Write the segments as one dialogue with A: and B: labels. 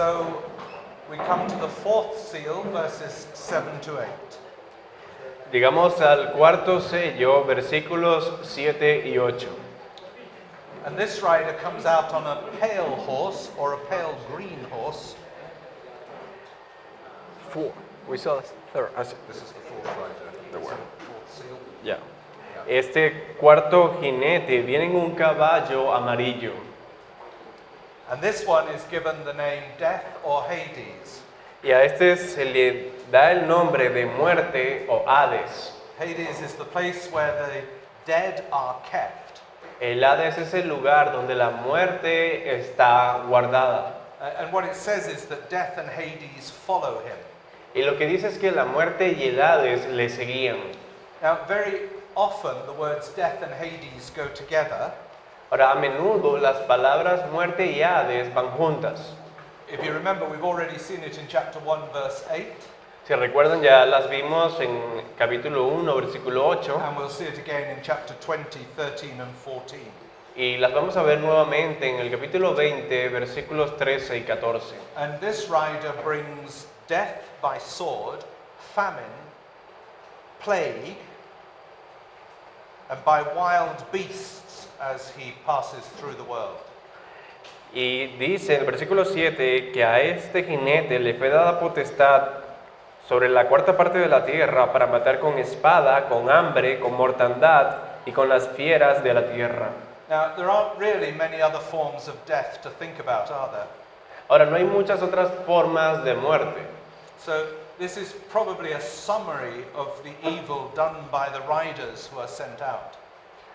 A: So we come to the fourth seal, verses 7 to 8.
B: Llegamos al cuarto sello, versículos 7 y 8.
A: And this rider comes out on a pale horse, or a pale green horse.
B: 4. We saw this third.
A: This is the fourth rider.
B: The word.
A: Fourth seal.
B: Yeah. Este cuarto jinete viene en un caballo amarillo.
A: And this one is given the name Death or Hades.
B: Y a este se le da el nombre de muerte o Hades.
A: Hades is the place where the dead are kept.
B: El Hades es el lugar donde la muerte está guardada.
A: And what it says is that death and Hades follow him.
B: Y lo que dice es que la muerte y el Hades le seguían.
A: Now, very often the words death and Hades go together.
B: Ahora, a menudo las palabras muerte y Hades van juntas.
A: If you remember, we've already seen it in chapter 1, verse 8,
B: Si recuerdan, ya las vimos en capítulo 1, versículo 8,
A: and we'll see it again in chapter 20, 13, and 14.
B: y las vamos a ver nuevamente en el capítulo 20, versículos 13 y 14.
A: And this rider brings death by sword, famine, plague, and by wild beasts as he passes through the world.
B: Y dice en el versículo 7 que a este jinete le fue dada potestad sobre la cuarta parte de la tierra para matar con espada, con hambre, con mortandad y con las fieras de la tierra.
A: Now, there aren't really many other forms of death to think about, are there?
B: Ahora, no hay muchas otras formas de muerte.
A: So, this is probably a summary of the evil done by the riders who are sent out.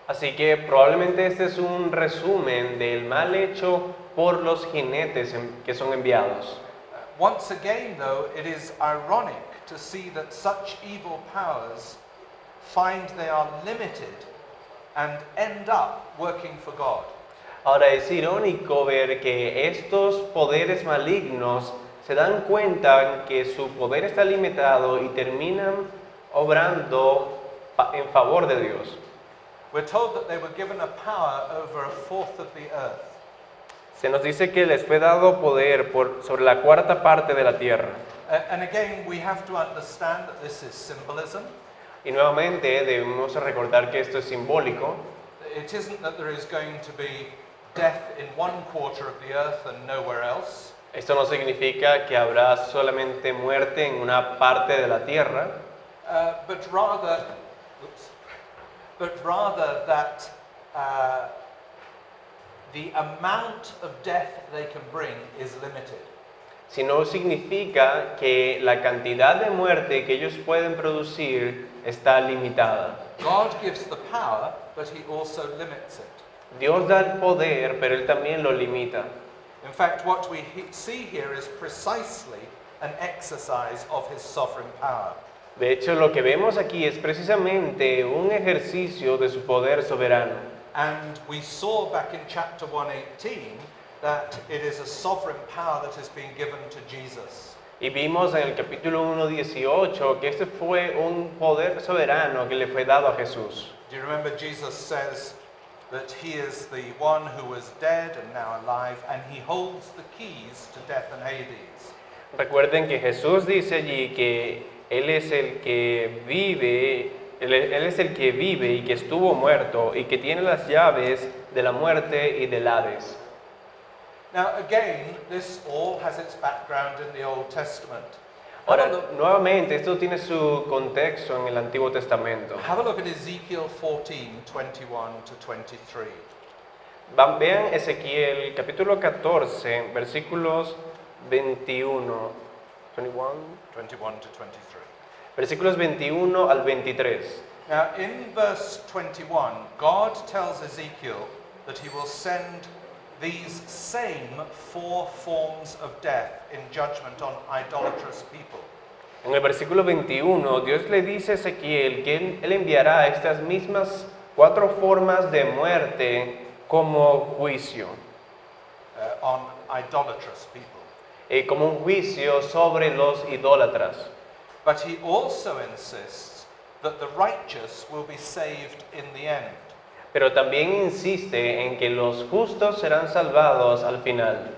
B: Así que probablemente este es un resumen del mal hecho por los jinetes que son enviados.
A: Once again, though, it is ironic to see that such evil powers find they are limited and end up working for God.
B: Ahora es irónico ver que estos poderes malignos se dan cuenta que su poder está limitado y terminan obrando en favor de Dios.
A: We're told that they were given a power over a fourth of the earth.
B: Se nos dice que les fue dado poder sobre la cuarta parte de la tierra.
A: And again, we have to understand that this is symbolism.
B: Y nuevamente debemos recordar que esto es simbólico.
A: It isn't that there is going to be death in one quarter of the earth and nowhere else.
B: Esto no significa que habrá solamente muerte en una parte de la tierra,
A: But rather that the amount of death they can bring is limited.
B: sino significa que la cantidad de muerte que ellos pueden producir está limitada.
A: God gives the power, but he also limits it.
B: Dios da el poder, pero Él también lo limita.
A: In fact, what we see here is precisely an exercise of his sovereign power.
B: De hecho, lo que vemos aquí es precisamente un ejercicio de su poder soberano.
A: And we saw back in chapter 118 that it is a sovereign power that has been given to Jesus.
B: Y vimos en el capítulo 1:18 que este fue un poder soberano que le fue dado a Jesús.
A: Do you remember Jesus says that he is the one who was dead and now alive, and he holds the keys to death and Hades.
B: Recuerden que Jesús dice allí que Él es el que vive, Él es el que vive y que estuvo muerto y que tiene las llaves de la muerte y del Hades.
A: Now again, this all has its background in the Old Testament.
B: Ahora, nuevamente, esto tiene su contexto en el Antiguo Testamento.
A: Have a look at Ezekiel 14, 21 to 23.
B: Vean Ezequiel capítulo 14, versículos 21,
A: 21 to 23.
B: versículos 21 al 23.
A: Now in verse 21, God tells Ezekiel that he will send these same four forms of death in judgment on idolatrous people.
B: En el versículo 21, Dios le dice a Ezequiel que Él enviará estas mismas 4 formas de muerte como juicio,
A: On idolatrous people.
B: como un juicio sobre los idólatras.
A: But he also insists that the righteous will be saved in the end.
B: Pero también insiste en que los justos serán salvados al final.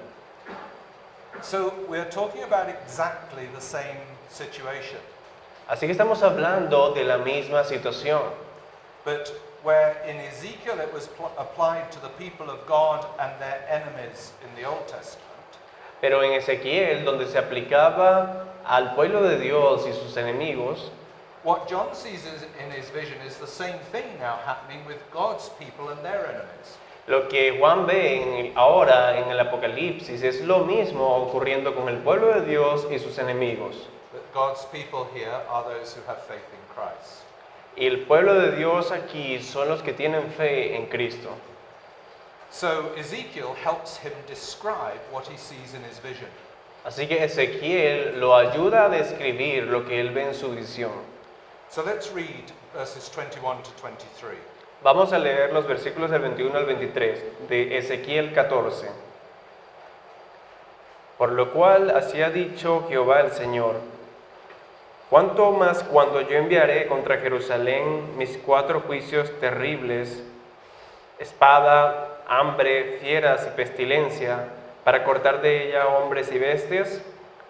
A: So we're talking about exactly the same situation,
B: Así que estamos hablando de la misma situación.
A: but where in Ezekiel it was applied to the people of God and their enemies in the Old Testament,
B: Pero en Ezequiel, donde se aplicaba al pueblo de Dios y sus enemigos,
A: what John sees in his vision is the same thing now happening with God's people and their enemies.
B: lo que Juan ve ahora en el Apocalipsis es lo mismo ocurriendo con el pueblo de Dios y sus enemigos.
A: That God's people here are those who have faith in Christ.
B: Y el pueblo de Dios aquí son los que tienen fe en Cristo.
A: So Ezekiel helps him describe what he sees in his vision.
B: Así que Ezequiel lo ayuda a describir lo que él ve en su visión.
A: So let's read verses 21 to 23.
B: Vamos a leer los versículos del 21 al 23 de Ezequiel 14. Por lo cual así ha dicho Jehová el Señor: cuánto más cuando yo enviaré contra Jerusalén mis 4 juicios terribles, espada, hambre, fieras y pestilencia, para cortar de ella hombres y bestias.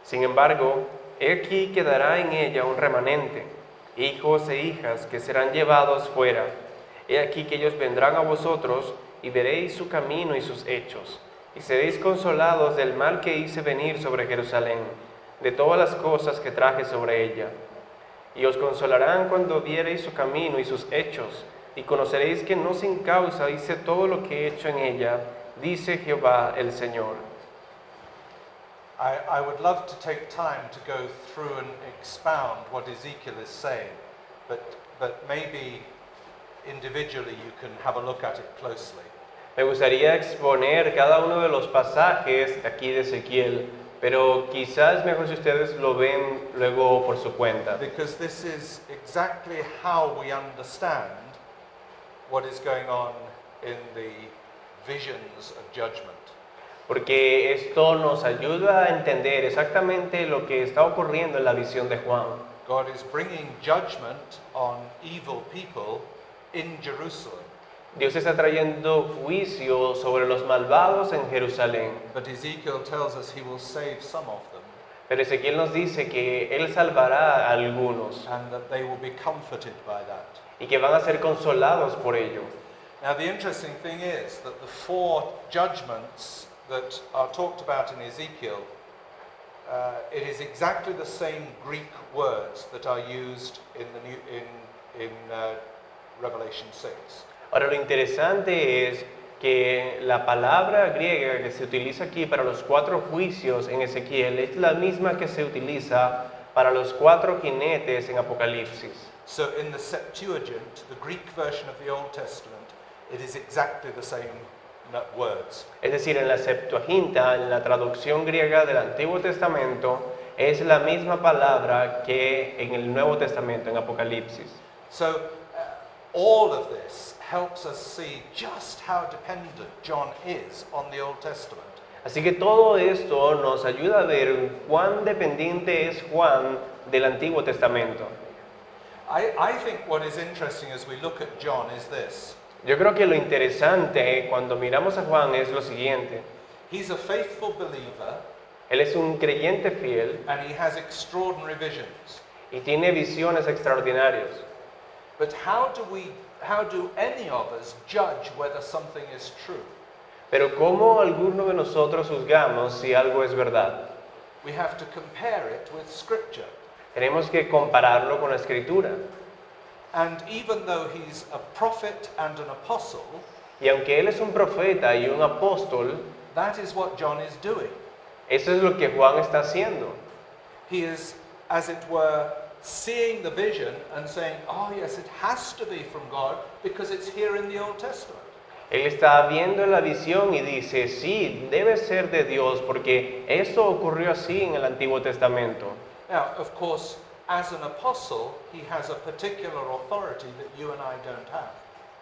B: Sin embargo, he aquí quedará en ella un remanente, hijos e hijas que serán llevados fuera. He aquí que ellos vendrán a vosotros y veréis su camino y sus hechos, y seréis consolados del mal que hice venir sobre Jerusalén, de todas las cosas que traje sobre ella. Y os consolarán cuando viereis su camino y sus hechos, y conoceréis que no sin causa hice todo lo que he hecho en ella, dice Jehová el Señor.
A: I would love to take time to go through and expound what Ezekiel is saying, but maybe individually you can have a look at it closely.
B: Me gustaría exponer cada uno de los pasajes de aquí de Ezequiel, pero quizás mejor si ustedes lo ven luego por su cuenta.
A: Because this is exactly how we understand what is going on in the visions of judgment.
B: Porque esto nos ayuda a entender exactamente lo que está ocurriendo en la visión de Juan.
A: God is bringing judgment on evil people in Jerusalem.
B: Dios está trayendo juicio sobre los malvados en Jerusalén.
A: But Ezekiel tells us he will save some of them
B: Pero Ezequiel nos dice que Él salvará a algunos
A: and that they will be comforted by that.
B: y que van a ser consolados por ello.
A: Now, the interesting thing is that the 4 judgments that are talked about in Ezekiel, it is exactly the same Greek words that are used in Revelation 6.
B: Ahora lo interesante es que la palabra griega que se utiliza aquí para los 4 juicios en Ezequiel es la misma que se utiliza para los 4 jinetes en Apocalipsis.
A: So in the Septuagint, the Greek version of the Old Testament, it is exactly the same words.
B: Es decir, en la Septuaginta, en la traducción griega del Antiguo Testamento, es la misma palabra que en el Nuevo Testamento, en Apocalipsis.
A: So all of this helps us see just how dependent John is on the Old Testament.
B: Así que todo esto nos ayuda a ver cuán dependiente es Juan del Antiguo Testamento.
A: I think what is interesting as we look at John is this.
B: Yo creo que lo interesante cuando miramos a Juan es lo siguiente.
A: He's a faithful believer
B: Él es un creyente fiel
A: and he has extraordinary visions.
B: y tiene visiones extraordinarias.
A: But how do any of us judge whether something is true?
B: Pero ¿cómo alguno de nosotros juzgamos si algo es verdad?
A: We have to compare it with Scripture.
B: Tenemos que compararlo con la Escritura.
A: And even though he's a prophet and an apostle,
B: Y aunque él es un profeta y un apóstol,
A: that is what John is doing.
B: eso es lo que Juan está haciendo.
A: He is, as it were, seeing the vision and saying, oh yes, it has to be from God because it's here in the Old Testament.
B: Él está viendo la visión y dice, sí, debe ser de Dios porque esto ocurrió así en el Antiguo Testamento.
A: Now, of course, as an apostle, he has a particular authority that you and I don't have.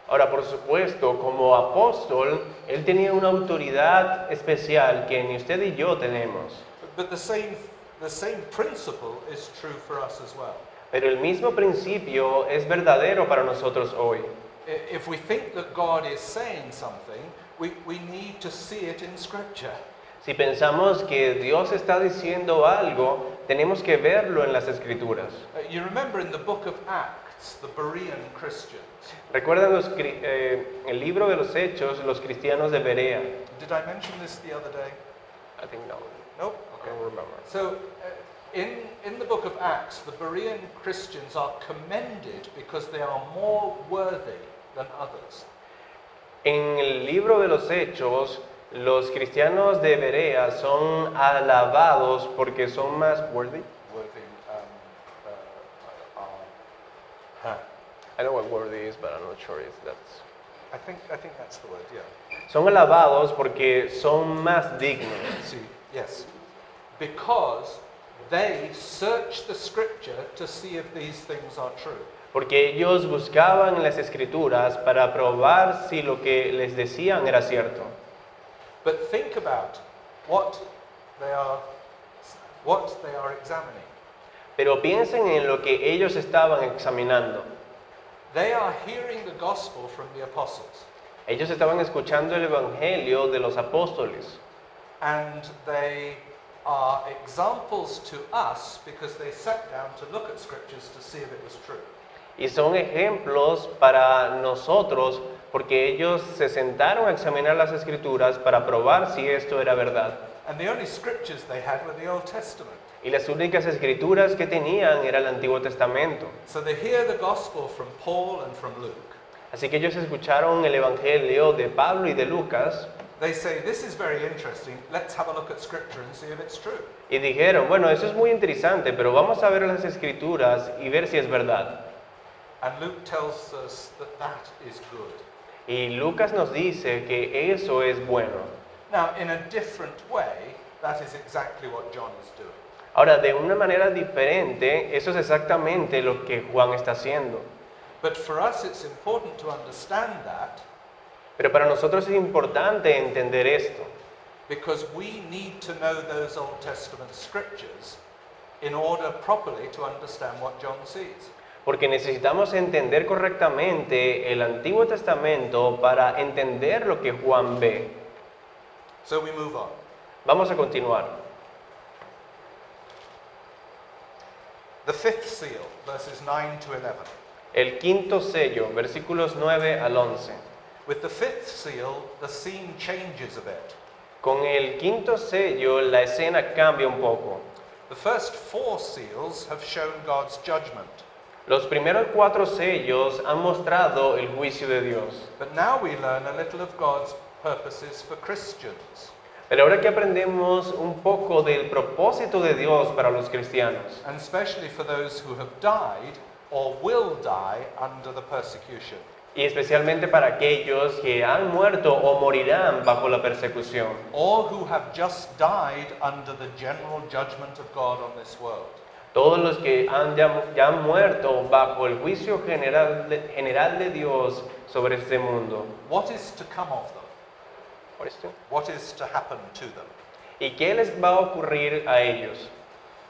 B: Ahora, por supuesto, como apóstol, él tenía una autoridad especial que ni usted y yo tenemos.
A: But the same principle is true for us as well.
B: Pero el mismo principio es verdadero para nosotros hoy.
A: If we think that God is saying something, we need to see it in Scripture.
B: Si pensamos que Dios está diciendo algo, tenemos que verlo en las Escrituras.
A: You remember in the book of Acts, the Berean Christians.
B: ¿Recuerdan el libro de los Hechos, los cristianos de Berea?
A: Did I mention this the other day?
B: I think no.
A: No?
B: I don't remember.
A: So, in the book of Acts, the Berean Christians are commended because they are more worthy than others.
B: En el libro de los Hechos, los cristianos de Berea son alabados porque son más worthy.
A: Worthy.
B: I know what worthy is, but I'm not sure if that's.
A: I think that's the word. Yeah.
B: Son alabados porque son más dignos.
A: See, yes, because they search the Scripture to see if these things are true.
B: Porque ellos buscaban en las Escrituras para probar si lo que les decían era cierto.
A: But think about what they are examining.
B: Pero piensen en lo que ellos estaban examinando.
A: They are hearing the gospel from the apostles,
B: Ellos estaban escuchando el Evangelio de los apóstoles.
A: and they are examples to us because they sat down to look at scriptures to see if it was true.
B: Y son ejemplos para nosotros porque ellos se sentaron a examinar las Escrituras para probar si esto era verdad.
A: And the only scriptures they had were the Old Testament.
B: Y las únicas escrituras que tenían era el Antiguo Testamento.
A: So they hear the gospel from Paul and from Luke.
B: Así que ellos escucharon el Evangelio de Pablo y de Lucas
A: They say, this is very interesting, let's have a look at scripture and see if it's true.
B: y dijeron, bueno, eso es muy interesante, pero vamos a ver las escrituras y ver si es verdad.
A: And Luke tells us that that is good.
B: Y Lucas nos dice que eso es bueno.
A: Now, in a different way, that is exactly what John is doing.
B: Ahora, de una manera diferente, eso es exactamente lo que Juan está haciendo.
A: But for us, it's important to understand that
B: Pero para nosotros es importante entender esto,
A: because we need to know those Old Testament scriptures in order properly to understand what John sees.
B: porque necesitamos entender correctamente el Antiguo Testamento para entender lo que Juan ve.
A: So we move on.
B: Vamos a continuar.
A: The fifth seal, verses 9 to 11.
B: El quinto sello, versículos 9 al 11.
A: With the fifth seal, the scene changes a bit.
B: Con el quinto sello, la escena cambia un poco.
A: The first four seals have shown God's judgment.
B: Los primeros 4 sellos han mostrado el juicio de Dios.
A: But now we learn a little of God's purposes for Christians,
B: Pero ahora que aprendemos un poco del propósito de Dios para los cristianos,
A: and especially for those who have died or will die under the persecution.
B: y especialmente para aquellos que han muerto o morirán bajo la persecución,
A: Or who have just died under the general judgment of God on this world.
B: todos los que ya han muerto bajo el juicio general de Dios sobre este mundo.
A: What is to come of them?
B: ¿Por esto?
A: What is to happen to them?
B: ¿Y qué les va a ocurrir a ellos?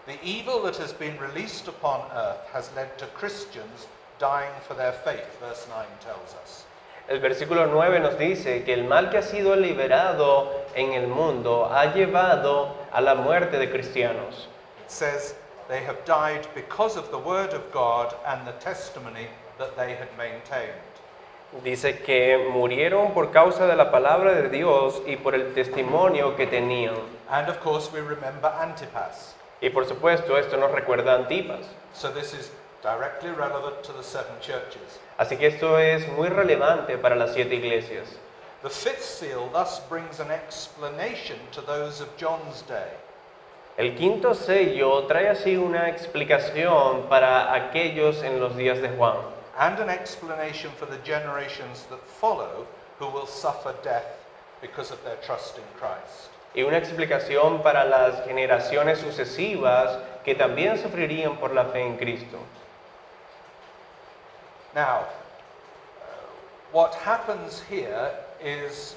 A: The evil that has been released upon earth has led to Christians dying for their faith, verse 9 tells us.
B: El versículo 9 nos dice que el mal que ha sido liberado en el mundo ha llevado a la muerte de cristianos.
A: It says they have died because of the word of God and the testimony that they had maintained.
B: Dice que murieron por causa de la palabra de Dios y por el testimonio que tenían.
A: And of course we remember Antipas.
B: Y por supuesto esto nos recuerda a Antipas.
A: So this is directly relevant to the 7 churches.
B: Así que esto es muy relevante para las 7 iglesias.
A: The fifth seal thus brings an explanation to those of John's day.
B: El quinto sello trae así una explicación para aquellos en los días de Juan.
A: And an explanation for the generations that follow who will suffer death because of their trust in Christ.
B: Y una explicación para las generaciones sucesivas que también sufrirían por la fe en Cristo.
A: Now, what happens here is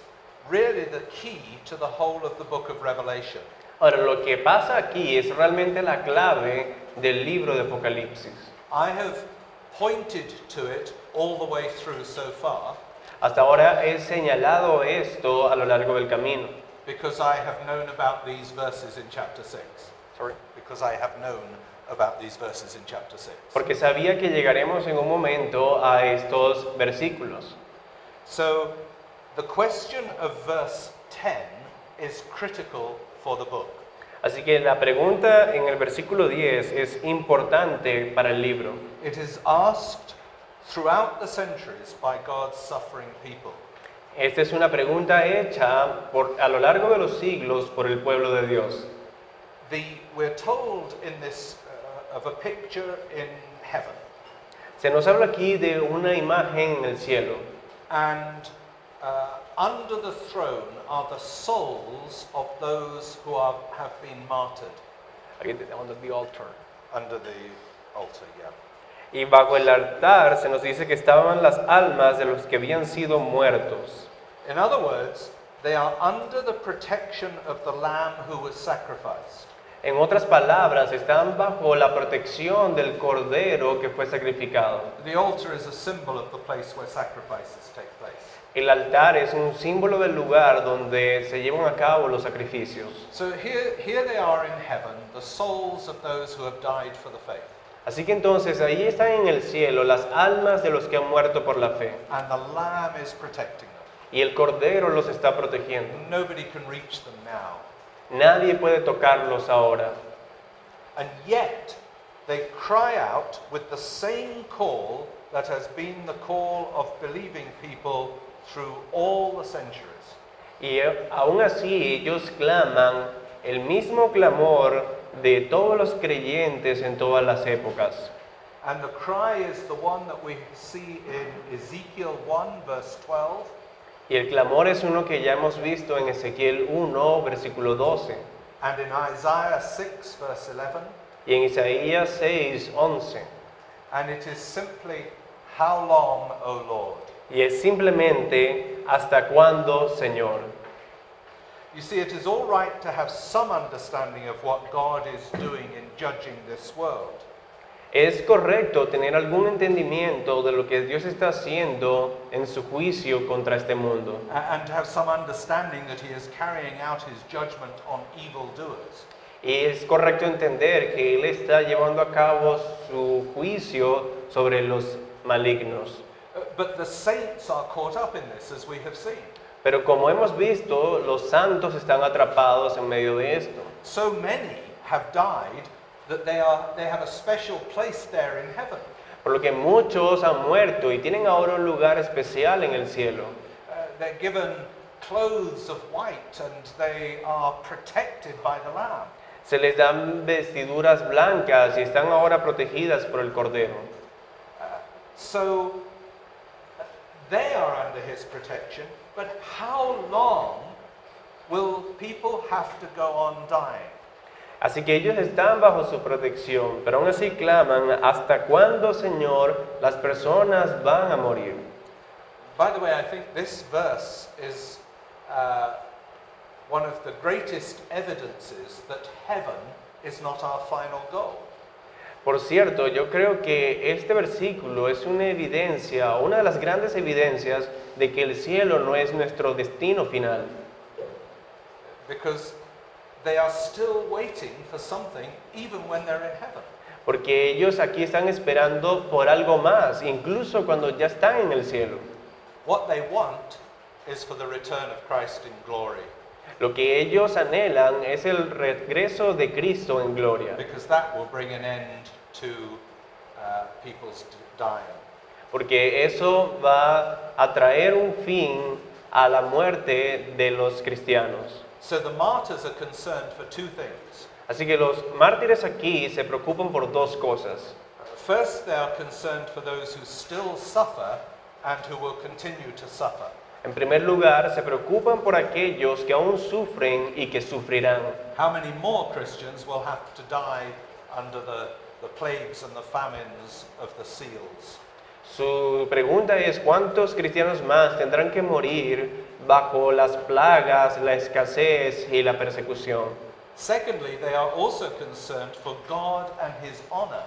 A: really the key to the whole of the book of Revelation.
B: Ahora, lo que pasa aquí es realmente la clave del libro de Apocalipsis.
A: I have pointed to it all the way through so far
B: Hasta ahora he señalado esto a lo largo del camino,
A: because I have known about these verses in chapter 6.
B: Sorry.
A: Because I have known about these verses in chapter 6.
B: Porque sabía que llegaremos en un momento a estos versículos.
A: So the question of verse 10 is critical for the book.
B: Así que la pregunta en el versículo 10 es importante para el libro.
A: It is asked throughout the centuries by God's suffering people.
B: Esta es una pregunta hecha a lo largo de los siglos por el pueblo de Dios.
A: We're told in this of a picture in heaven,
B: Se nos habla aquí de una imagen en el cielo.
A: and under the throne are the souls of those who have been martyred.
B: Aquí under the altar.
A: Under the altar, yeah.
B: Y bajo el altar se nos dice que estaban las almas de los que habían sido muertos.
A: In other words, they are under the protection of the lamb who was sacrificed.
B: En otras palabras, están bajo la protección del cordero que fue sacrificado.
A: The altar is a symbol of the place where sacrifices take place.
B: El altar es un símbolo del lugar donde se llevan a cabo los sacrificios.
A: So here they are in heaven, the souls of those who have died for the faith.
B: Así que entonces ahí están en el cielo las almas de los que han muerto por la fe.
A: And the lamb is protecting them.
B: Y el cordero los está protegiendo.
A: Nobody can reach them now.
B: Nadie puede tocarlos ahora.
A: And yet, they cry out with the same call that has been the call of believing people through all the centuries.
B: Y aún así ellos claman el mismo clamor de todos los creyentes en todas las épocas.
A: And the cry is the one that we see in Ezekiel 1, verse 12.
B: Y el clamor es uno que ya hemos visto en Ezequiel 1, versículo 12.
A: And in Isaiah 6, verse 11.
B: Y en Isaías 6, 11.
A: And it is simply, how long, O Lord?
B: Y es simplemente, ¿hasta cuándo, Señor?
A: You see, it is all right to have some understanding of what God is doing in judging this world.
B: Es correcto tener algún entendimiento de lo que Dios está haciendo en su juicio contra este mundo.
A: And to have some understanding that he is carrying out his judgment on evildoers.
B: Y es correcto entender que Él está llevando a cabo su juicio sobre los malignos.
A: But the saints are caught up in this, as we have seen.
B: Pero como hemos visto, los santos están atrapados en medio de esto.
A: So many have died that they have a special place there in heaven.
B: Por lo que muchos han muerto y tienen ahora un lugar especial en el cielo.
A: They're given clothes of white and they are protected by the Lamb.
B: Se les dan vestiduras blancas y están ahora protegidas por el Cordero.
A: So they are under his protection, but how long will people have to go on dying?
B: Así que ellos están bajo su protección, pero aún así claman, ¿hasta cuándo, Señor, las personas van a morir?
A: By the way, I think this verse is one of the greatest evidences that heaven is not our final goal.
B: Por cierto, yo creo que este versículo es una evidencia, una de las grandes evidencias de que el cielo no es nuestro destino final.
A: Because they are still waiting for something even when they're in heaven.
B: Porque ellos aquí están esperando por algo más, incluso cuando ya están en el cielo.
A: What they want is for the return of Christ in glory.
B: Lo que ellos anhelan es el regreso de Cristo en gloria,
A: Because that will bring an end to people's dying.
B: porque eso va a traer un fin a la muerte de los cristianos.
A: So the martyrs are concerned for two things.
B: Así que los mártires aquí se preocupan por dos cosas.
A: First, they are concerned for those who still suffer and who will continue to suffer.
B: En primer lugar, se preocupan por aquellos que aún sufren y que sufrirán.
A: How many more Christians will have to die under the plagues and the famines of the seals?
B: Su pregunta es, ¿cuántos cristianos más tendrán que morir bajo las plagas, la escasez y la persecución?
A: Secondly, they are also concerned for God and his honor.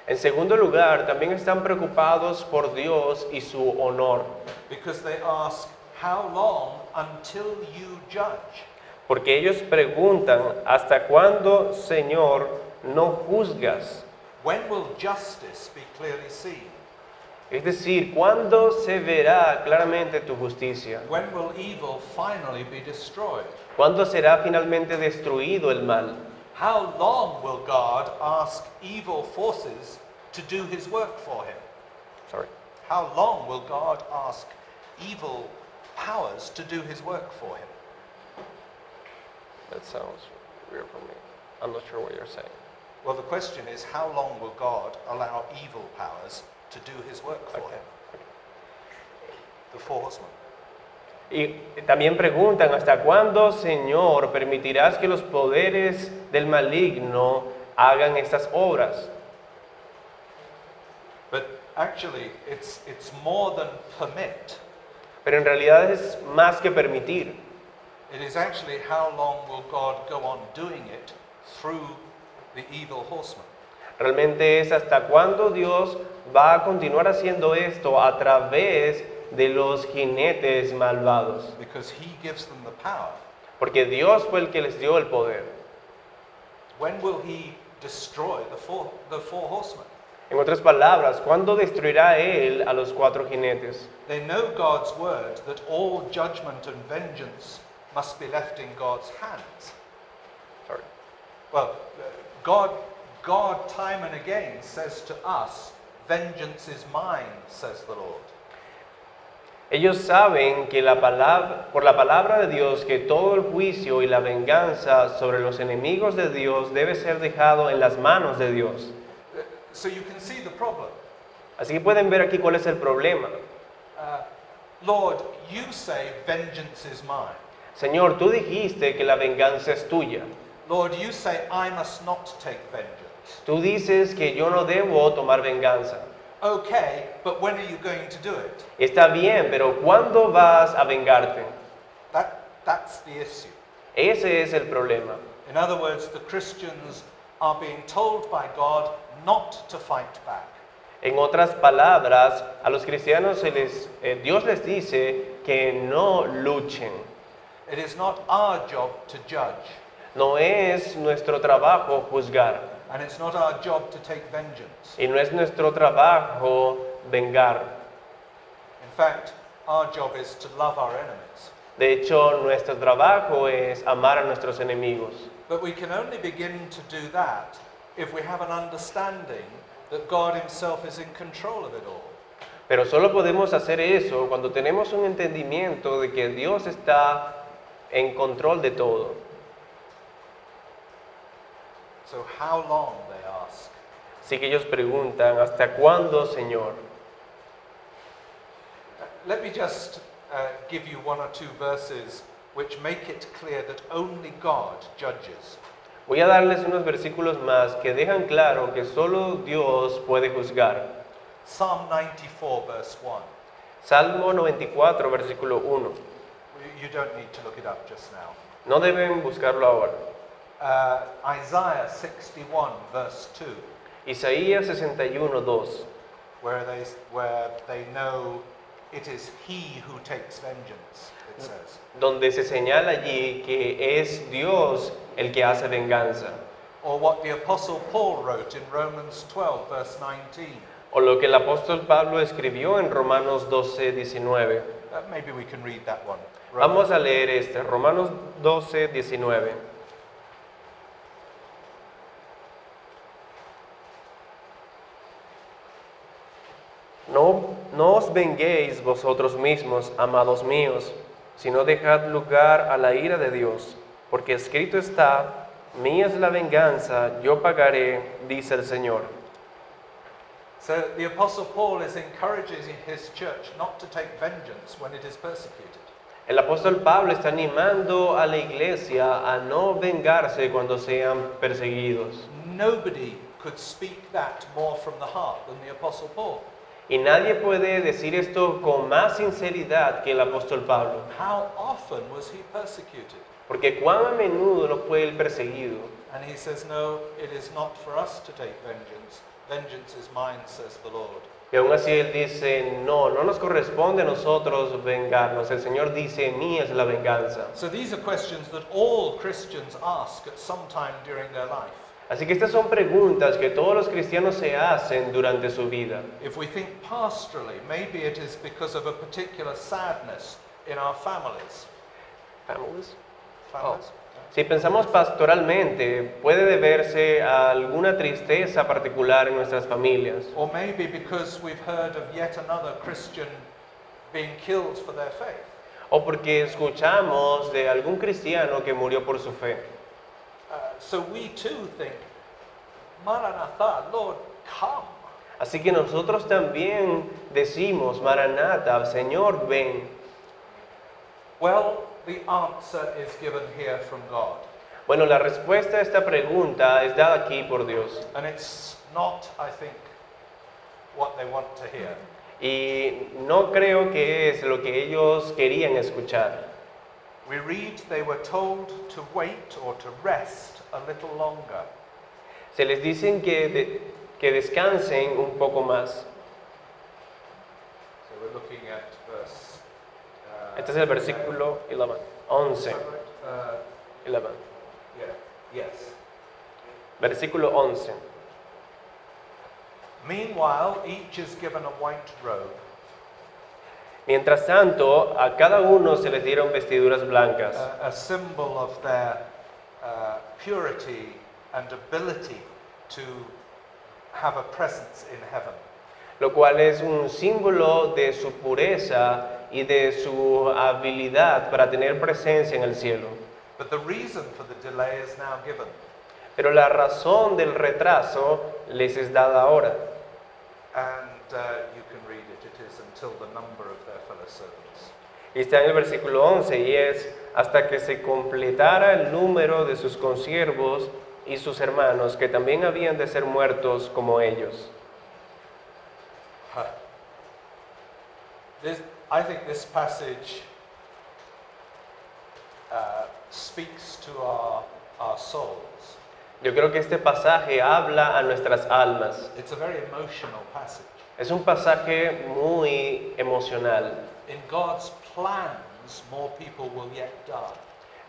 B: En segundo lugar, también están preocupados por Dios y su honor,
A: Because they ask, how long until you judge?
B: Porque ellos preguntan, ¿hasta cuándo, Señor, no juzgas?
A: When will justice be clearly seen?
B: Es decir, ¿cuándo se verá claramente tu justicia?
A: When will evil finally be destroyed?
B: ¿Cuándo será finalmente destruido el mal?
A: How long will God ask evil forces to do his work for him?
B: Sorry.
A: How long will God ask evil powers to do his work for him?
B: That sounds weird for me. I'm not sure what you're saying.
A: Well, the question is, how long will God allow evil powers to do his work for
B: Okay.
A: him? The four horsemen.
B: Y también preguntan, ¿hasta cuándo, Señor, permitirás que los poderes del maligno hagan estas obras?
A: But actually, it's more than permit.
B: Pero en realidad es más que permitir.
A: It is actually how long will God go on doing it through the evil horsemen.
B: Realmente es hasta cuándo Dios va a continuar haciendo esto a través de los jinetes malvados.
A: Because he gives them the power.
B: Porque Dios fue el que les dio el poder.
A: When will he destroy the four horsemen?
B: En otras palabras, ¿cuándo destruirá Él a los 4 jinetes?
A: They know God's word that all judgment and vengeance must be left in God's hands.
B: Sorry.
A: Well, God time and again says to us, vengeance is mine, says the Lord.
B: Ellos saben que por la palabra de Dios, que todo el juicio y la venganza sobre los enemigos de Dios debe ser dejado en las manos de Dios.
A: So you can see the problem.
B: Así que pueden ver aquí cuál es el problema.
A: Lord, you say vengeance is mine.
B: Señor, tú dijiste que la venganza es tuya.
A: Lord, you say I must not take vengeance.
B: Tú dices que yo no debo tomar venganza.
A: Okay, but when are you going to do it?
B: Está bien, pero ¿cuándo vas a vengarte?
A: That's the issue.
B: Ese es el problema.
A: In other words, the Christians are being told by God not to fight back.
B: En otras palabras, a los cristianos Dios les dice que no luchen.
A: It is not our job to judge,
B: No es nuestro trabajo juzgar
A: and it's not our job to take vengeance.
B: y no es nuestro trabajo vengar.
A: In fact, our job is to love our enemies.
B: De hecho, nuestro trabajo es amar a nuestros enemigos.
A: But we can only begin to do that if we have an understanding that God himself is in control of it all.
B: Pero solo podemos hacer eso cuando tenemos un entendimiento de que Dios está en control de todo.
A: So how long, they ask?
B: Así que ellos preguntan, ¿hasta cuándo, Señor?
A: Let me just give you one or two verses which make it clear that only God judges.
B: Voy a darles unos versículos más que dejan claro que solo Dios puede juzgar.
A: Psalm 94, verse 1.
B: Salmo 94, versículo 1.
A: You don't need to look it up just now.
B: No deben buscarlo ahora.
A: Isaiah 61, verse 2,
B: Isaías 61, 2.
A: where they know it is he who takes vengeance, it says.
B: Donde se señala allí que es Dios el que hace venganza.
A: Or what the Apostle Paul wrote in Romans 12, verse 19.
B: O lo que el apóstol Pablo escribió en Romanos 12, 19.
A: Maybe we can read that one.
B: Vamos a leer Romanos 12, 19. No os venguéis vosotros mismos, amados míos, sino dejad lugar a la ira de Dios, porque escrito está, mía es la venganza, yo pagaré, dice el Señor.
A: So the Apostle Paul is encouraging his church not to take vengeance when it is persecuted.
B: El apóstol Pablo está animando a la iglesia a no vengarse cuando sean perseguidos.
A: Nobody could speak that more from the heart than the Apostle Paul.
B: Y nadie puede decir esto con más sinceridad que el apóstol Pablo.
A: How often was he persecuted?
B: Porque cuán a menudo no fue él perseguido.
A: And he says, no, it is not for us to take vengeance. Vengeance is mine, says the Lord.
B: Y aún así Él dice, no, no nos corresponde a nosotros vengarnos. El Señor dice, mía es la venganza.
A: So these are questions that all Christians ask at some time during their life.
B: Así que estas son preguntas que todos los cristianos se hacen durante su vida.
A: If we think pastorally, maybe it is because of a particular sadness in our families.
B: ¿Families?
A: Families?
B: Si pensamos pastoralmente, puede deberse a alguna tristeza particular en nuestras familias.
A: Or maybe because we've heard of yet another Christian being killed for their faith.
B: O porque escuchamos de algún cristiano que murió por su fe.
A: So we too think, Maranatha, Lord, come.
B: Así que nosotros también decimos, Maranatha, Señor, ven.
A: Well, the answer is given here from God.
B: Bueno, la respuesta a esta pregunta es dada aquí por Dios.
A: And it's not, I think, what they want to hear.
B: Y no creo que es lo que ellos querían escuchar.
A: We read they were told to wait or to rest a little longer.
B: Se les dicen que descansen un poco más.
A: So we're looking at verse...
B: Este es el versículo 11. 11.
A: yeah, yes.
B: Versículo 11.
A: Meanwhile, each is given a white robe.
B: Mientras tanto, a cada uno se les dieron vestiduras blancas,
A: A symbol of their purity and ability to have a presence in heaven.
B: lo cual es un símbolo de su pureza y de su habilidad para tener presencia en el cielo.
A: But the reason for the delay is now given.
B: Pero la razón del retraso les es dada ahora.
A: And you can read it. It is until the number of their fellow servants.
B: Y está en el versículo 11 y es hasta que se completara el número de sus consiervos y sus hermanos que también habían de ser muertos como ellos.
A: I think this passage speaks to our souls.
B: Yo creo que este pasaje habla a nuestras almas.
A: It's a very emotional passage.
B: Es un pasaje muy emocional,
A: In God's plans, more people will yet die.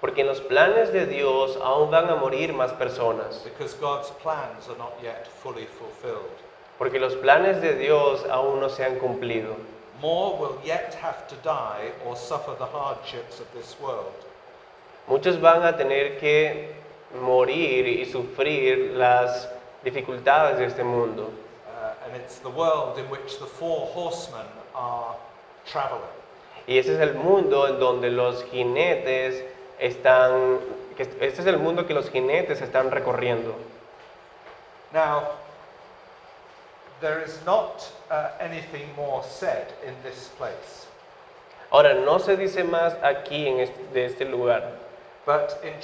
B: porque en los planes de Dios aún van a morir más personas,
A: Because God's plans are not yet fully fulfilled.
B: porque los planes de Dios aún no se han cumplido.
A: More will yet have to die or suffer the hardships of this world.
B: Muchos van a tener que morir y sufrir las dificultades de este mundo.
A: And it's the world in which the four horsemen are traveling.
B: Y ese es el mundo en donde los jinetes están, este es el mundo que los jinetes están recorriendo.
A: Now, there is not anything more said in this place.
B: Ahora, no se dice más aquí de este lugar,
A: But in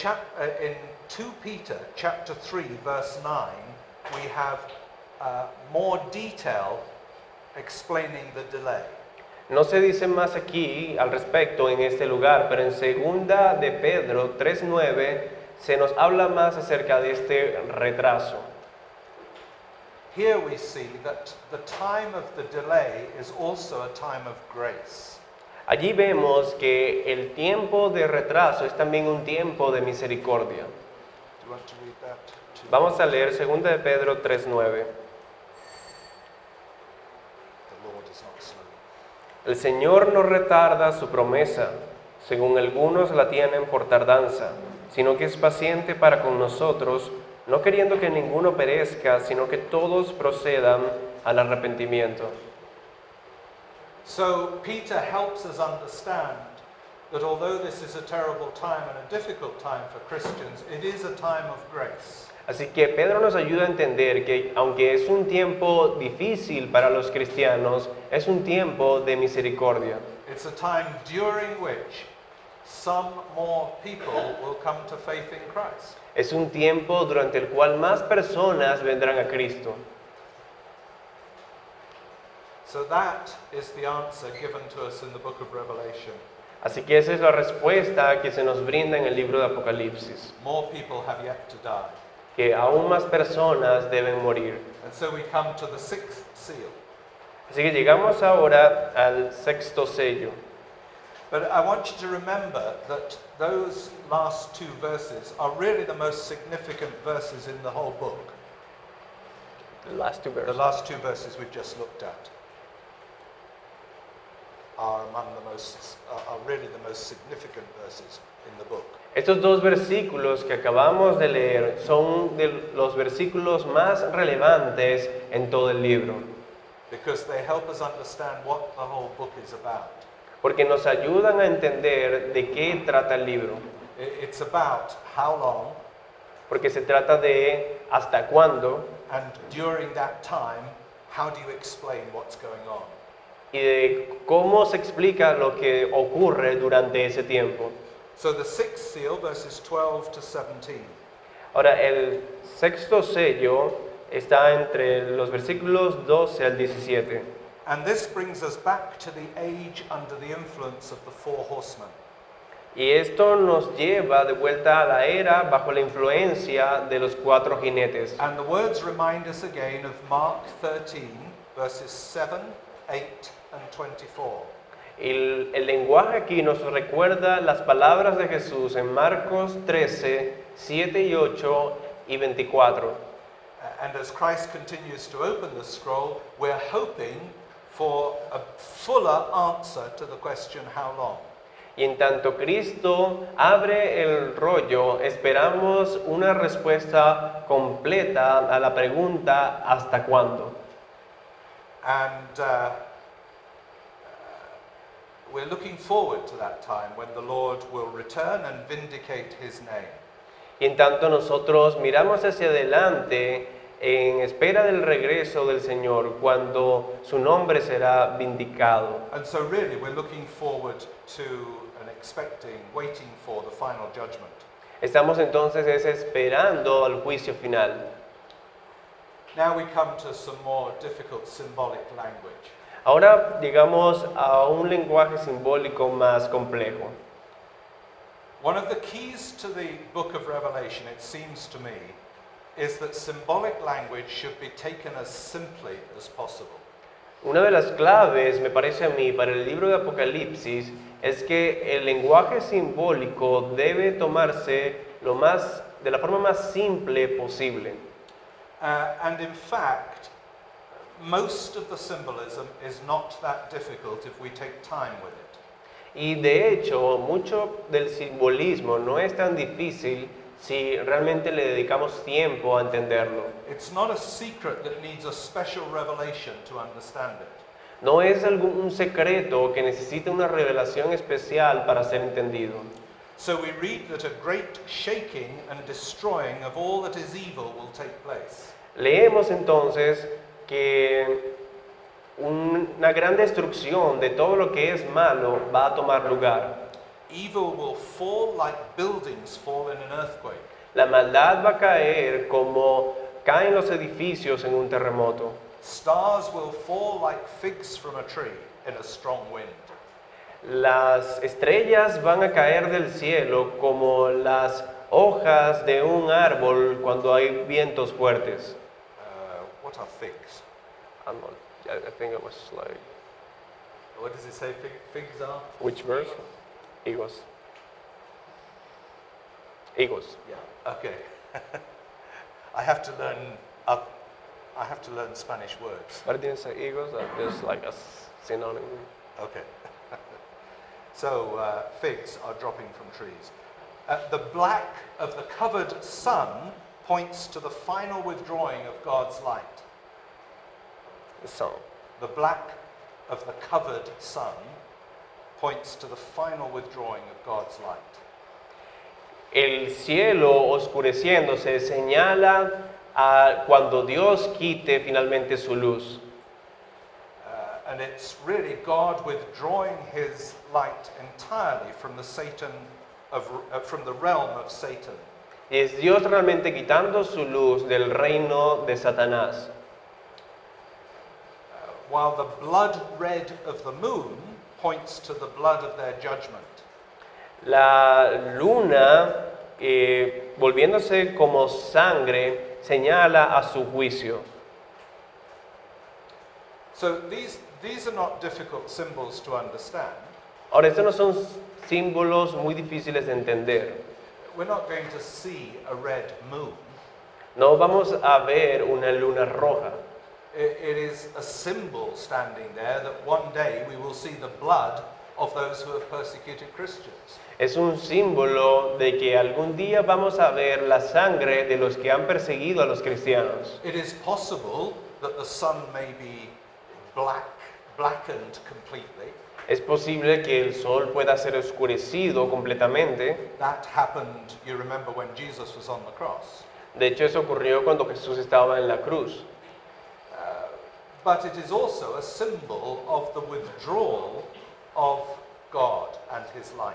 A: 2 Peter chapter 3 verse 9, we have more detail explaining the delay.
B: no se dice más aquí al respecto en este lugar, pero en segunda de Pedro 3:9 se nos habla más acerca de este retraso.
A: Here we see that the time of the delay is also a time of grace.
B: Allí vemos que el tiempo de retraso es también un tiempo de misericordia.
A: Do you want to read that too?
B: Vamos a leer segunda de Pedro 3:9.
A: The Lord is not slow.
B: El Señor no retarda su promesa, según algunos la tienen por tardanza, sino que es paciente para con nosotros, no queriendo que ninguno perezca, sino que todos procedan al arrepentimiento.
A: So Peter helps us understand that although this is a terrible time and a difficult time for Christians, it is a time of grace.
B: Así que Pedro nos ayuda a entender que aunque es un tiempo difícil para los cristianos, es un tiempo de misericordia.
A: It's a time during which some more people will come to faith in Christ.
B: Es un tiempo durante el cual más personas vendrán a Cristo.
A: So that is the answer given to us in the book of Revelation.
B: Así que esa es la respuesta que se nos brinda en el libro de Apocalipsis,
A: More people have yet to die.
B: que aún más personas deben morir.
A: And so we come to the sixth seal.
B: Así que llegamos ahora al sexto sello.
A: But I want you to remember that those last two verses are really the most significant verses in the whole book.
B: The last two
A: The
B: verses.
A: last two verses we've just looked at are really the most significant verses in the book.
B: Estos dos versículos que acabamos de leer son de los versículos más relevantes en todo el libro,
A: Because they help us understand what the whole book is about.
B: porque nos ayudan a entender de qué trata el libro,
A: It's about how long,
B: porque se trata de hasta cuándo
A: and during that time, how do you explain what's going on?
B: y de cómo se explica lo que ocurre durante ese tiempo.
A: So the sixth seal, verses 12 to 17.
B: Ahora, el sexto sello está entre los versículos 12 al 17.
A: And this brings us back to the age under the influence of the four horsemen.
B: Y esto nos lleva de vuelta a la era bajo la influencia de los cuatro jinetes.
A: And the words remind us again of Mark 13, verses 7, 8, and 24.
B: El lenguaje aquí nos recuerda las palabras de Jesús en Marcos 13, 7 y 8 y 24.
A: And as Christ continues to open the scroll, we're hoping for a fuller answer to the question, how long?
B: Y en tanto Cristo abre el rollo, esperamos una respuesta completa a la pregunta ¿hasta cuándo?
A: And we're looking forward to that time when the Lord will return and vindicate his name.
B: Y en tanto nosotros miramos hacia adelante en espera del regreso del Señor, cuando su nombre será vindicado.
A: And so really we're looking forward to and expecting, waiting for the final judgment.
B: Estamos entonces esperando al juicio final.
A: Now we come to some more difficult symbolic language.
B: Ahora llegamos a un lenguaje simbólico más complejo.
A: One of the keys to the book of Revelation, it seems to me, is that symbolic language should be taken as simply as possible.
B: Una de las claves, me parece a mí, para el libro de Apocalipsis es que el lenguaje simbólico debe tomarse de la forma más simple posible.
A: And in fact, most of the symbolism is not that difficult if we take time with it.
B: Y de hecho, mucho del simbolismo no es tan difícil si realmente le dedicamos tiempo a entenderlo.
A: It's not a secret that needs a special revelation to understand it.
B: No es un secreto que necesita una revelación especial para ser entendido.
A: So we read that a great shaking and destroying of all that is evil will take place.
B: Leemos entonces que una gran destrucción de todo lo que es malo va a tomar lugar.
A: Evil will fall like buildings fall in an earthquake.
B: La maldad va a caer como caen los edificios en un terremoto.
A: Stars will fall like figs from a tree in a strong wind.
B: Las estrellas van a caer del cielo como las hojas de un árbol cuando hay vientos fuertes.
A: What are figs?
B: I think it was like...
A: What does it say figs are?
B: Which verse? Higos. Higos.
A: Yeah. Okay. I have to learn Spanish words.
B: But it didn't say higos, there's like a synonym.
A: Okay. So figs are dropping from trees. The black of the covered sun points to the final withdrawing of God's light.
B: The sun.
A: The black of the covered sun points to the final withdrawing of God's light.
B: El cielo oscureciéndose señala a cuando Dios quite finalmente su luz.
A: And it's really God withdrawing his light entirely from from the realm of Satan.
B: Y es Dios realmente quitando su luz del reino de Satanás.
A: While the blood red of the moon points to the blood of their judgment.
B: La luna, volviéndose como sangre, señala a su juicio.
A: So these are not difficult symbols to understand.
B: Ahora, estos no son símbolos muy difíciles de entender.
A: We're not going to see a red moon.
B: No vamos a ver una luna roja.
A: It is a symbol standing there that one day we will see the blood of those who have persecuted Christians.
B: Es un símbolo de que algún día vamos a ver la sangre de los que han perseguido a los cristianos.
A: It is possible that the sun may be blackened completely.
B: Es posible que el sol pueda ser oscurecido completamente.
A: That happened, you remember, when Jesus was on the cross.
B: De hecho, eso ocurrió cuando Jesús estaba en la cruz.
A: But it is also a symbol of the withdrawal of God and His light.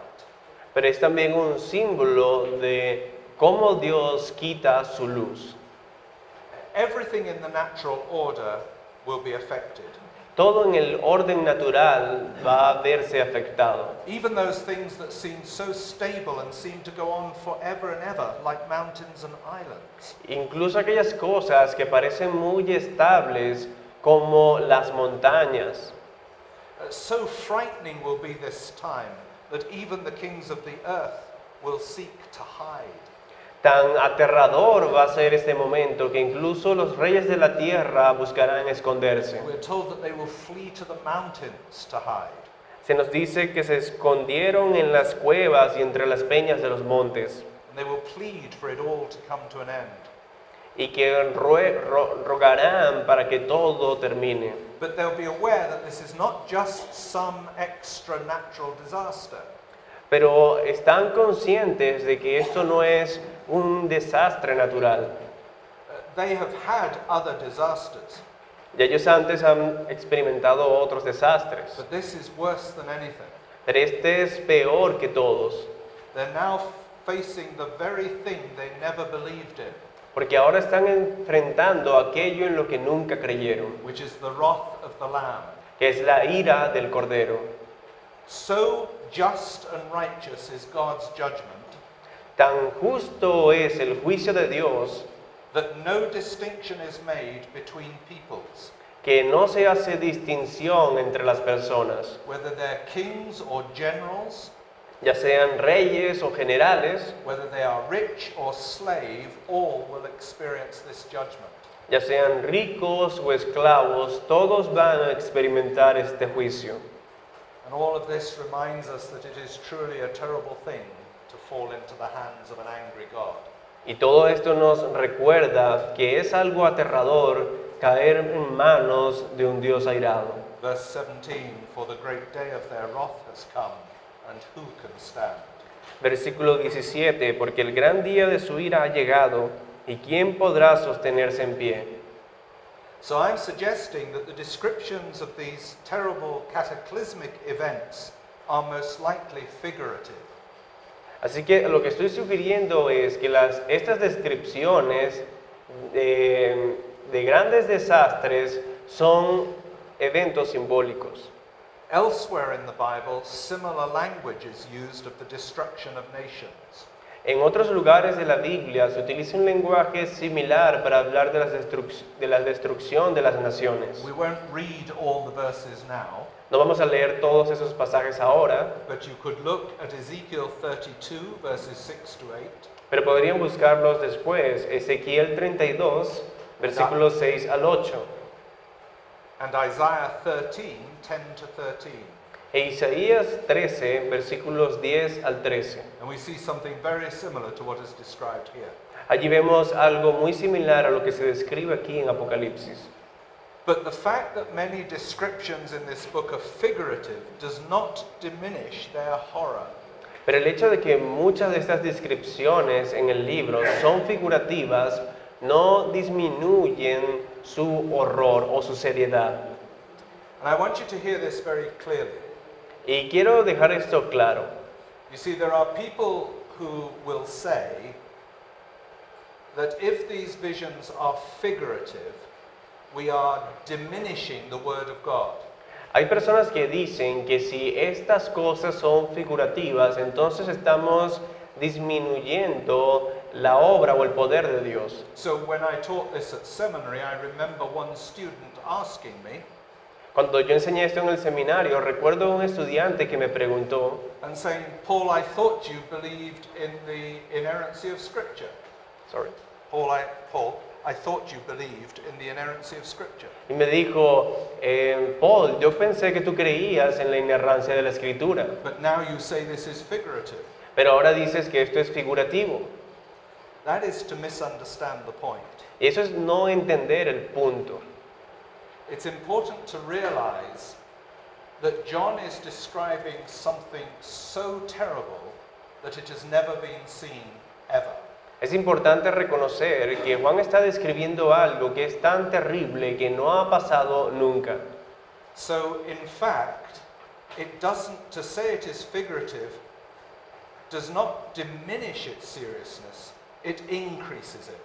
B: Pero es también un símbolo de cómo Dios quita su luz.
A: Everything in the natural order will be affected.
B: Todo en el orden natural va a verse afectado.
A: Even those things that seem so stable and seem to go on forever and ever, like mountains and islands.
B: Incluso aquellas cosas que parecen muy estables, como las montañas.
A: So frightening will be this time that even the kings of the earth will seek to hide.
B: Tan aterrador va a ser este momento que incluso los reyes de la tierra buscarán esconderse.
A: We're told that they will flee to the mountains to hide.
B: Se nos dice que se escondieron en las cuevas y entre las peñas de los montes
A: And they will plead for it all to come to an end.
B: y que rogarán para que todo termine.
A: But they'll be aware that this is not just some extra natural disaster.
B: Pero están conscientes de que esto no es un desastre natural.
A: They have had other disasters,
B: Ya ellos antes han experimentado otros desastres,
A: but this is worse than anything.
B: pero este es peor que todos,
A: They're now facing the very thing they never believed in,
B: porque ahora están enfrentando aquello en lo que nunca creyeron,
A: which is the wrath of the Lamb.
B: que es la ira del Cordero.
A: So just and righteous is God's judgment
B: Tan justo es el juicio de Dios
A: that no distinction is made between peoples,
B: que no se hace distinción entre las personas,
A: whether they're kings or generals,
B: ya sean reyes o generales,
A: whether they are rich or slave, all will experience this judgment.
B: ya sean ricos o esclavos, todos van a experimentar este juicio.
A: And all of this reminds us that it is truly a terrible thing to fall into the hands of an angry God.
B: Y todo esto nos recuerda que es algo aterrador caer en manos de un Dios airado.
A: Verse 17, for the great day of their wrath has come, and who can stand?
B: Versículo 17, porque el gran día de su ira ha llegado, ¿y quién podrá sostenerse en pie?
A: So I'm suggesting that the descriptions of these terrible cataclysmic events are most likely figurative.
B: Así que lo que estoy sugiriendo es que estas descripciones de grandes desastres son eventos simbólicos.
A: Elsewhere in the Bible, similar language is used of the destruction of nations.
B: En otros lugares de la Biblia se utiliza un lenguaje similar para hablar de la destrucción de las naciones.
A: We won't read all the verses now,
B: No vamos a leer todos esos pasajes ahora,
A: but you could look at Ezekiel 32, verses 6 to 8,
B: pero podrían buscarlos después. Ezequiel 32, versículos 6 al 8,
A: and Isaiah 13, 10 to 13.
B: e Isaías 13, versículos 10 al 13.
A: And we see something very similar to what is described here.
B: Allí vemos algo muy similar a lo que se describe aquí en Apocalipsis.
A: But the fact that many descriptions in this book are figurative does not diminish their horror.
B: Pero el hecho de que muchas de estas descripciones en el libro son figurativas no disminuyen su horror o su seriedad.
A: And I want you to hear this very clearly.
B: Y quiero dejar esto claro.
A: You see, there are people who will say that if these visions are figurative, we are diminishing the Word of God.
B: Hay personas que dicen que si estas cosas son figurativas, entonces estamos disminuyendo la obra o el poder de Dios.
A: So when I taught this at seminary, I remember one student asking me,
B: Cuando yo enseñé esto en el seminario, recuerdo un estudiante que me preguntó,
A: and saying, Paul, I thought you believed in the inerrancy of Scripture.
B: sorry,
A: Paul, I thought you believed in the inerrancy of Scripture.
B: y me dijo, Paul, yo pensé que tú creías en la inerrancia de la Escritura,
A: But now you say this is figurative.
B: pero ahora dices que esto es figurativo.
A: That is to misunderstand the point.
B: Y eso es no entender el punto.
A: It's important to realize that John is describing something so terrible that it has never been seen ever.
B: Es importante reconocer que Juan está describiendo algo que es tan terrible que no ha pasado nunca.
A: So, in fact, to say it is figurative does not diminish its seriousness, it increases it.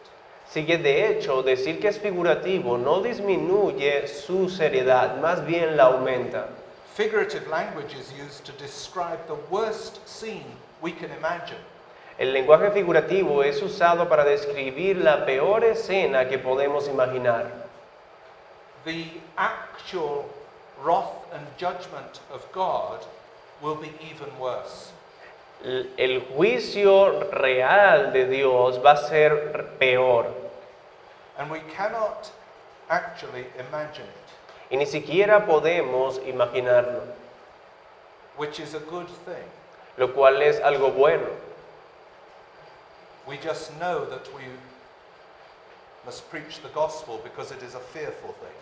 B: Así que de hecho, decir que es figurativo no disminuye su seriedad, más bien la aumenta.
A: Figurative language is used to describe the worst scene we can imagine.
B: El lenguaje figurativo es usado para describir la peor escena que podemos imaginar.
A: The actual wrath and judgment of God will be even worse.
B: El juicio real de Dios va a ser peor
A: And we cannot actually imagine it,
B: y ni siquiera podemos imaginarlo,
A: which is a good thing.
B: lo cual es algo bueno.
A: We just know that we must preach the gospel because it is a fearful thing.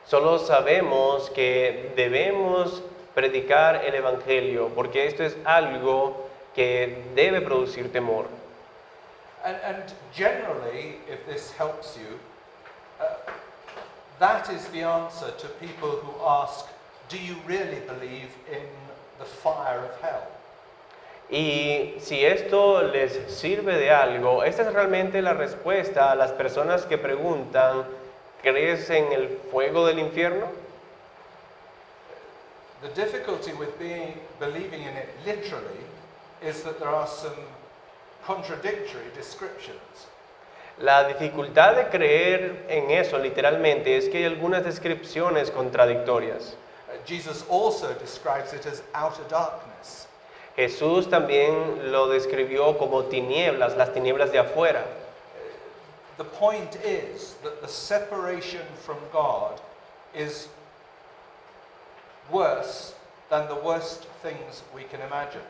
B: Solo sabemos que debemos predicar el Evangelio porque esto es algo que debe producir temor.
A: And generally, if this helps you, that is the answer to people who ask, do you really believe in the fire of hell?
B: Y si esto les sirve de algo, esta es realmente la respuesta a las personas que preguntan, ¿crees en el fuego del infierno?
A: The difficulty with believing in it literally is that there are some contradictory descriptions.
B: La dificultad de creer en eso literalmente es que hay algunas descripciones contradictorias.
A: Jesus also describes it as outer darkness.
B: Jesús también lo describió como tinieblas, las tinieblas de afuera.
A: The point is that the separation from God is worse than the worst things we can imagine.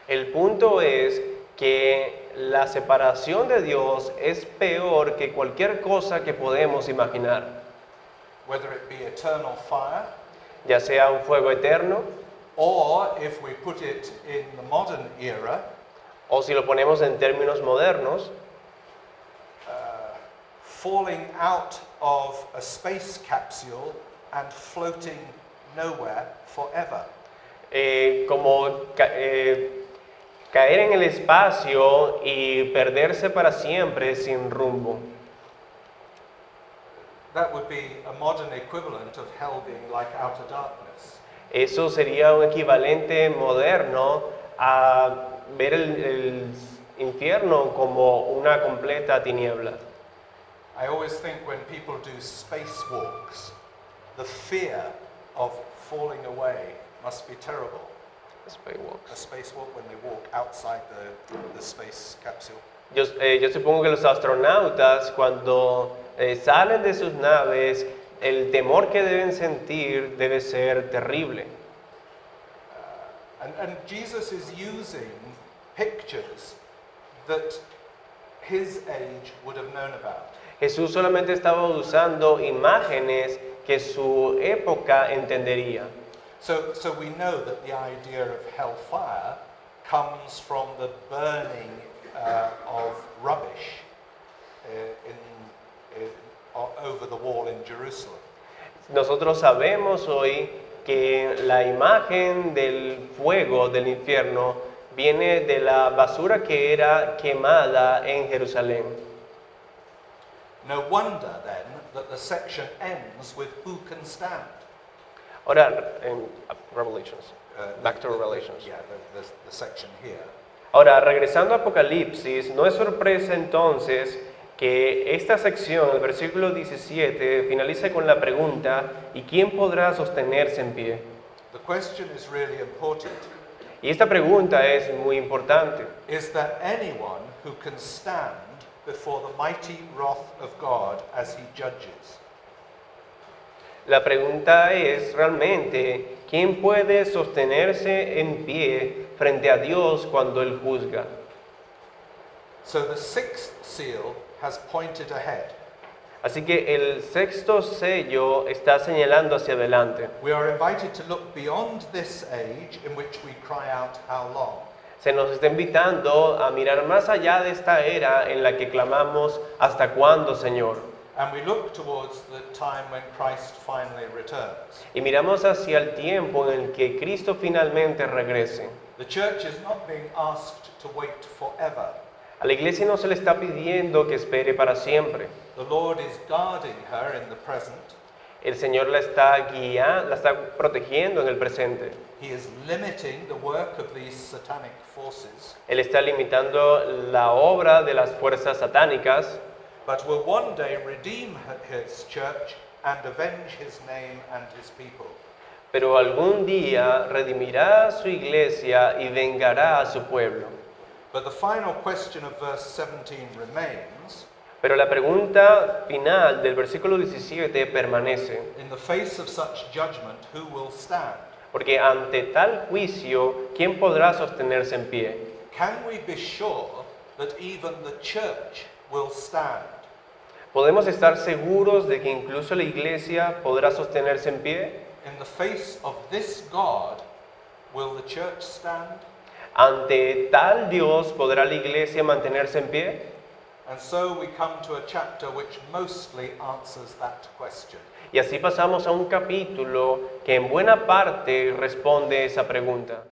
B: El punto es que la separación de Dios es peor que cualquier cosa que podemos imaginar,
A: Whether it be eternal fire,
B: ya sea un fuego eterno
A: or if we put it in the modern era,
B: o si lo ponemos en términos modernos,
A: falling out of a space capsule and floating nowhere forever.
B: Caer en el espacio y perderse para siempre sin rumbo.
A: That would be a modern equivalent of hell being like outer darkness.
B: Eso sería un equivalente moderno a ver el infierno como una completa tiniebla.
A: I always think when people do spacewalks, the fear of falling away must be terrible. A spacewalk when they walk outside the space capsule.
B: Yo supongo que los astronautas cuando salen de sus naves, el temor que deben sentir debe ser terrible.
A: And Jesus is using pictures that his age would have known about.
B: Jesús solamente estaba usando imágenes que su época entendería.
A: So we know that the idea of hellfire comes from the burning of rubbish over the wall in Jerusalem.
B: Nosotros sabemos hoy que la imagen del fuego del infierno viene de la basura que era quemada en Jerusalén.
A: No wonder then that the section ends with who can stand.
B: Ahora, en Revelations, back to Revelations.
A: Yeah, the section here.
B: Ahora, regresando a Apocalipsis, no es sorpresa entonces que que esta sección, el versículo 17, finaliza con la pregunta, ¿y quién podrá sostenerse en pie?
A: The question is really important.
B: Y esta pregunta es muy importante.
A: Is there anyone who can stand before the mighty wrath of God as he judges?
B: La pregunta es realmente, ¿quién puede sostenerse en pie frente a Dios cuando Él juzga?
A: So the sixth seal has pointed ahead.
B: Así que el sexto sello está señalando hacia adelante.
A: We are invited to look beyond this age in which we cry out, how long?
B: Se nos está invitando a mirar más allá de esta era en la que clamamos, ¿hasta cuándo, Señor?
A: And we look towards the time when Christ finally returns.
B: Y miramos hacia el tiempo en el que Cristo finalmente regrese.
A: The church is not being asked to wait forever.
B: A la iglesia no se le está pidiendo que espere para siempre.
A: The Lord is guarding her in the present.
B: El Señor la está guiando, la está protegiendo en el presente.
A: He is limiting the work of these satanic forces,
B: Él está limitando la obra de las fuerzas satánicas,
A: but will one day redeem his church and avenge his name and his people.
B: pero algún día redimirá a su iglesia y vengará a su pueblo.
A: But the final question of verse 17 remains.
B: Pero la pregunta final del versículo 17 permanece,
A: In the face of such judgment, who will stand?
B: porque ante tal juicio, ¿quién podrá sostenerse en pie?
A: Can we be sure that even the church will stand?
B: ¿Podemos estar seguros de que incluso la iglesia podrá sostenerse en pie?
A: In the face of this God, will the church stand?
B: ¿Ante tal Dios podrá la iglesia mantenerse en pie?
A: And so we come to a chapter which mostly answers that question.
B: Y así pasamos a un capítulo que en buena parte responde esa pregunta.